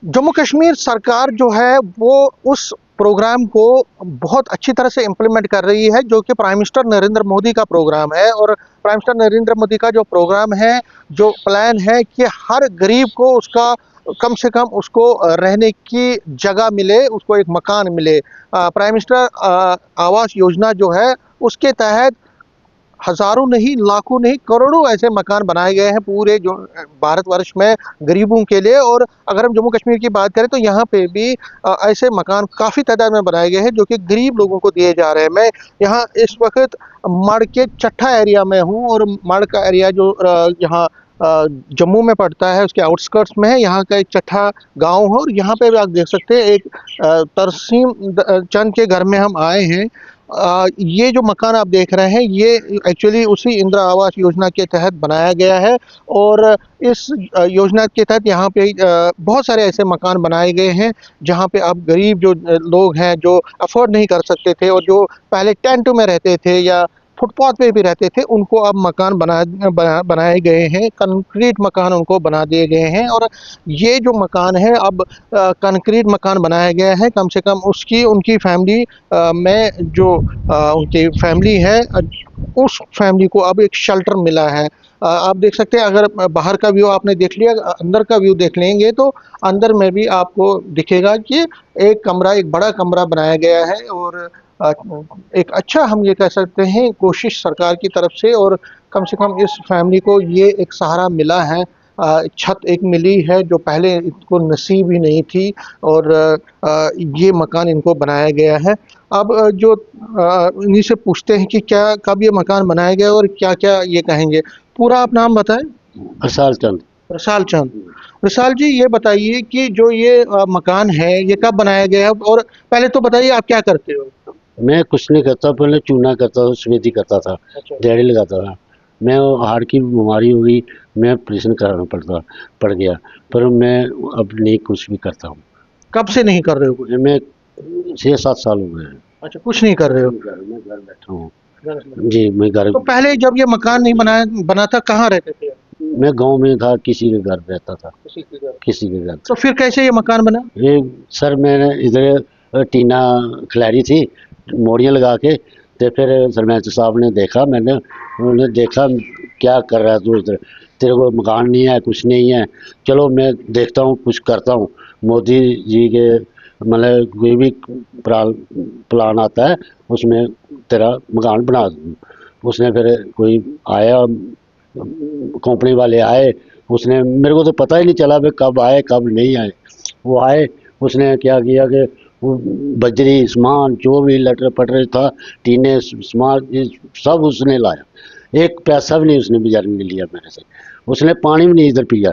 जम्मू कश्मीर सरकार जो है वो उस प्रोग्राम को बहुत अच्छी तरह से इम्प्लीमेंट कर रही है जो कि प्राइम मिनिस्टर नरेंद्र मोदी का प्रोग्राम है। और प्राइम मिनिस्टर नरेंद्र मोदी का जो प्रोग्राम है, जो प्लान है कि हर गरीब को उसका कम से कम उसको रहने की जगह मिले, उसको एक मकान मिले। प्राइम मिनिस्टर आवास योजना जो है उसके तहत हजारों नहीं, लाखों नहीं, करोड़ों ऐसे मकान बनाए गए हैं पूरे जो भारतवर्ष में गरीबों के लिए। और अगर हम जम्मू कश्मीर की बात करें तो यहाँ पे भी ऐसे मकान काफ़ी तादाद में बनाए गए हैं जो कि गरीब लोगों को दिए जा रहे हैं। मैं यहाँ इस वक्त मड़ के चट्ठा एरिया में हूँ, और मड़ का एरिया जो यहाँ जम्मू में पड़ता है, उसके आउटस्कर्ट्स में है। यहाँ का एक चट्ठा गांव है, और यहाँ पे भी आप देख सकते हैं एक तरसीम चंद के घर में हम आए हैं। ये जो मकान आप देख रहे हैं ये एक्चुअली उसी इंदिरा आवास योजना के तहत बनाया गया है। और इस योजना के तहत यहाँ पे बहुत सारे ऐसे मकान बनाए गए हैं जहाँ पे आप गरीब जो लोग हैं, जो अफोर्ड नहीं कर सकते थे और जो पहले टेंट में रहते थे या फुटपाथ पे भी रहते थे, उनको अब मकान बनाए गए हैं, कंक्रीट मकान उनको बना दिए गए हैं। और ये जो मकान है अब कंक्रीट मकान बनाया गया है, कम से कम उसकी उनकी फैमिली में जो उनकी फैमिली है, उस फैमिली को अब एक शेल्टर मिला है। आप देख सकते हैं, अगर बाहर का व्यू आपने देख लिया, अंदर का व्यू देख लेंगे तो अंदर में भी आपको दिखेगा कि एक कमरा, एक बड़ा कमरा बनाया गया है। और अ, एक अच्छा, हम ये कह सकते हैं, कोशिश सरकार की तरफ से। और कम से कम इस फैमिली को ये एक सहारा मिला है, छत एक मिली है जो पहले इनको नसीब ही नहीं थी। और ये मकान इनको बनाया गया है। अब जो इन्हीं से पूछते हैं कि क्या, कब ये मकान बनाया गया और क्या क्या ये कहेंगे। पूरा आप नाम बताएं। हरसाल चंद। रसाल चंद। रसाल जी, ये बताइए कि जो ये मकान है ये कब बनाया गया है, और पहले तो बताइए आप क्या करते हो। मैं कुछ नहीं करता, पहले चूना करता था, सफेदी करता था, अच्छा। दिहाड़ी लगाता था। मैं वो हार्ट की बीमारी हो गई, मैं ऑपरेशन कराना पड़ गया। पर मैं अब नहीं कुछ भी करता हूँ। कब से नहीं कर रहे हो कुछ। मैं 6-7 साल हो गए हैं। अच्छा, कुछ नहीं कर रहे हो। मैं घर बैठा हूँ। घर में। जी, मैं घर, तो पहले जब ये मकान नहीं बना था, कहाँ रहते थे आप? मैं गांव में था, किसी के घर रहता था, किसी के घर। किसी के घर। तो फिर कैसे ये मकान बना। ये सर, मैंने इधर टीना खिलारी थी, मोड़ियाँ लगा के। तो फिर सरपंच साहब ने देखा, उन्होंने देखा क्या कर रहा है तू इधर, तेरे को मकान नहीं है, कुछ नहीं है, चलो मैं देखता हूँ, कुछ करता हूँ। मोदी जी के मतलब कोई भी प्लान आता है उसमें तेरा मकान बना दूँ। उसने फिर कोई आया, कंपनी वाले आए, उसने, मेरे को तो पता ही नहीं चला भाई कब आए कब नहीं आए। वो आए, उसने क्या किया कि वो बजरी सामान जो भी लटर पटर था, टीने सामान, ये सब उसने लाया। एक पैसा भी नहीं उसने बेचारे ने लिया मेरे से। उसने पानी भी नहीं इधर पिया।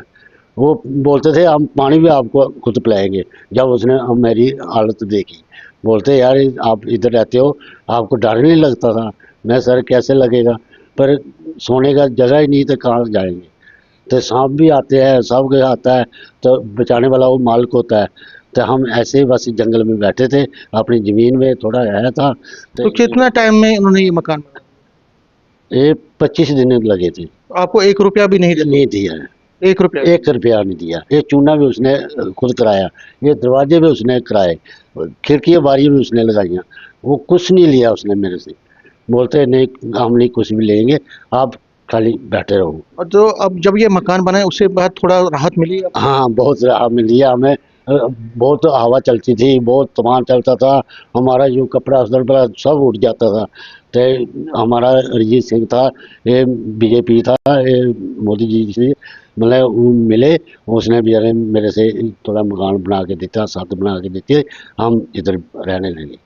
वो बोलते थे हम पानी भी आपको खुद पिलाएंगे। जब उसने हम मेरी हालत देखी, बोलते यार आप इधर रहते हो, आपको डर नहीं लगता था। मैं सर कैसे लगेगा, पर सोने का जगह ही नहीं, तो कहाँ जाएंगे। तो सांप भी आते हैं, सब के आता है, तो बचाने वाला वो मालिक होता है। तो हम ऐसे ही बस जंगल में बैठे थे, अपनी ज़मीन में थोड़ा आया था। तो तो कितना टाइम में उन्होंने ये मकान बनाया। ये 25 दिन लगे थे। आपको 1 रुपया भी नहीं दिया। नहीं दिया है, 1 रुपया। 1 रुपया नहीं दिया। ये चूना भी उसने खुद कराया, ये दरवाजे भी उसने कराए, खिड़कियाँ बारियाँ भी उसने लगाइयाँ। वो कुछ नहीं लिया उसने मेरे से। बोलते नहीं हम नहीं कुछ भी लेंगे, आप खाली बैठे रहो। और जो अब जब ये मकान बना है उसके बाद थोड़ा राहत मिली आपको? हाँ, बहुत राहत मिली है हमें। बहुत हवा चलती थी, बहुत तूफान चलता था, हमारा जो कपड़ा उधर पर सब उड़ जाता था। तो हमारा अरिजीत सिंह था, ये बीजेपी था, ये मोदी जी से मतलब वो मिले, उसने बेचारे मेरे से थोड़ा मकान बना के देता, छत बना के देती, हम इधर रहने लगे।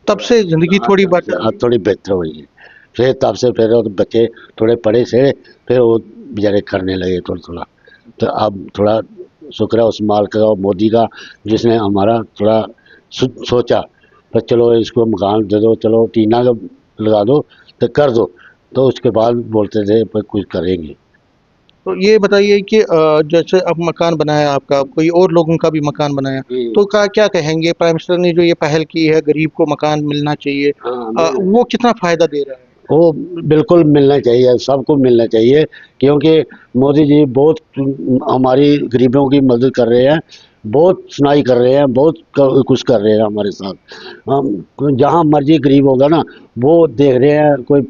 तब से जिंदगी थोड़ी बात। अब थोड़ी बेहतर हुई है। फिर तब से फिर वो बच्चे थोड़े पढ़े से, फिर वो बेचारे करने लगे थोड़ा थोड़ा। तो अब थोड़ा शुक्र है उस मालिक का, मोदी का, जिसने हमारा थोड़ा सोचा, पर चलो इसको मकान दे दो, चलो टीना का लगा दो, तो कर दो। तो उसके बाद बोलते थे पर कुछ करेंगे। तो ये बताइए कि जैसे अब मकान बनाया आपका, कोई और लोगों का भी मकान बनाया, तो क्या कहेंगे, प्राइम मिनिस्टर ने जो ये पहल की है, गरीब को मकान मिलना चाहिए, हाँ, वो कितना फायदा दे रहा है। वो बिल्कुल मिलना चाहिए, सबको मिलना चाहिए, क्योंकि मोदी जी बहुत हमारी गरीबों की मदद कर रहे हैं, बहुत सुनाई कर रहे हैं, बहुत कुछ कर रहे हैं हमारे साथ। हम जहाँ मर्जी गरीब होगा ना, वो देख रहे हैं, कोई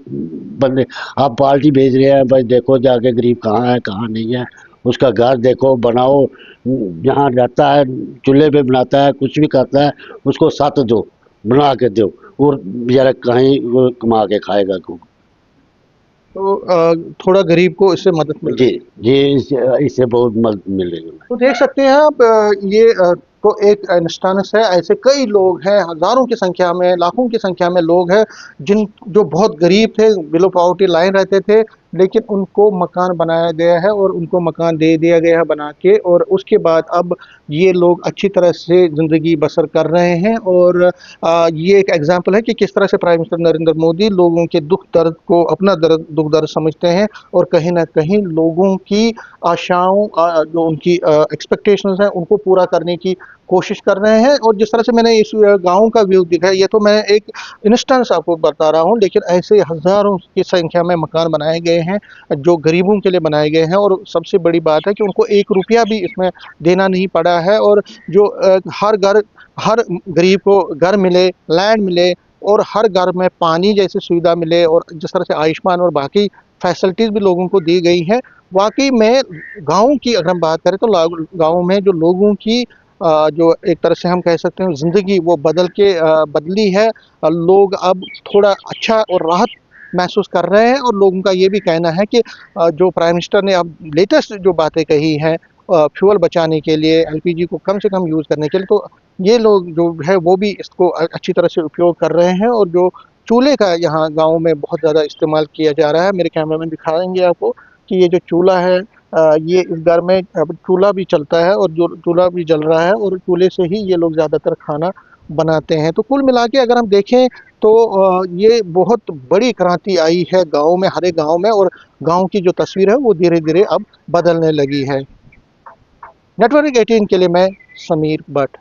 बंदे आप पार्टी भेज रहे हैं, भाई देखो जाके गरीब कहाँ है कहाँ नहीं है, उसका घर देखो, बनाओ, जहाँ रहता है चूल्हे पे बनाता है, कुछ भी करता है, उसको साथ दो, बना के दो, और बेचारा कहीं वो कमा के खाएगा क्यों। तो थोड़ा गरीब को इससे मदद मिल जी रही है। जी, इससे बहुत मदद मिल रही है। तो देख सकते हैं आप, ये तो एक इंस्टेंस है, ऐसे कई लोग हैं, हजारों की संख्या में, लाखों की संख्या में लोग हैं जिन जो बहुत गरीब थे, बिलो पॉवर्टी लाइन रहते थे, लेकिन उनको मकान बनाया गया है और उनको मकान दे दिया गया है बना के, और उसके बाद अब ये लोग अच्छी तरह से ज़िंदगी बसर कर रहे हैं। और ये एक एग्जाम्पल है कि किस तरह से प्राइम मिनिस्टर नरेंद्र मोदी लोगों के दुख दर्द को अपना दर्द दुख दर्द समझते हैं, और कहीं ना कहीं लोगों की आशाओं, जो उनकी एक्सपेक्टेशंस हैं, उनको पूरा करने की कोशिश कर रहे हैं। और जिस तरह से मैंने इस गांव का व्यू दिखाया, ये तो मैं एक इंस्टेंस आपको बता रहा हूँ, लेकिन ऐसे हजारों की संख्या में मकान बनाए गए हैं जो गरीबों के लिए बनाए गए हैं। और सबसे बड़ी बात है कि उनको 1 रुपया भी इसमें देना नहीं पड़ा है। और जो हर गरीब को घर मिले, लैंड मिले, और हर घर में पानी जैसी सुविधा मिले, और जिस तरह से आयुष्मान और बाकी फैसिलिटीज़ भी लोगों को दी गई हैं। वाकई में गाँव की अगर हम बात करें तो गाँव में जो लोगों की जो एक तरह से हम कह सकते हैं ज़िंदगी वो बदली है। लोग अब थोड़ा अच्छा और राहत महसूस कर रहे हैं। और लोगों का ये भी कहना है कि जो प्राइम मिनिस्टर ने अब लेटेस्ट जो बातें कही हैं फ्यूल बचाने के लिए, एलपीजी को कम से कम यूज़ करने के लिए, तो ये लोग जो है वो भी इसको अच्छी तरह से उपयोग कर रहे हैं। और जो चूल्हे का यहाँ गाँव में बहुत ज़्यादा इस्तेमाल किया जा रहा है, मेरे कैमरामैन दिखाएंगे आपको कि ये जो चूल्हा है, ये इस घर में अब चूल्हा भी चलता है और जो चूल्हा भी जल रहा है, और चूल्हे से ही ये लोग ज़्यादातर खाना बनाते हैं। तो कुल मिला के अगर हम देखें तो ये बहुत बड़ी क्रांति आई है गाँव में, हर एक गाँव में, और गाँव की जो तस्वीर है वो धीरे धीरे अब बदलने लगी है। नेटवर्क 18 के लिए मैं समीर भट्ट।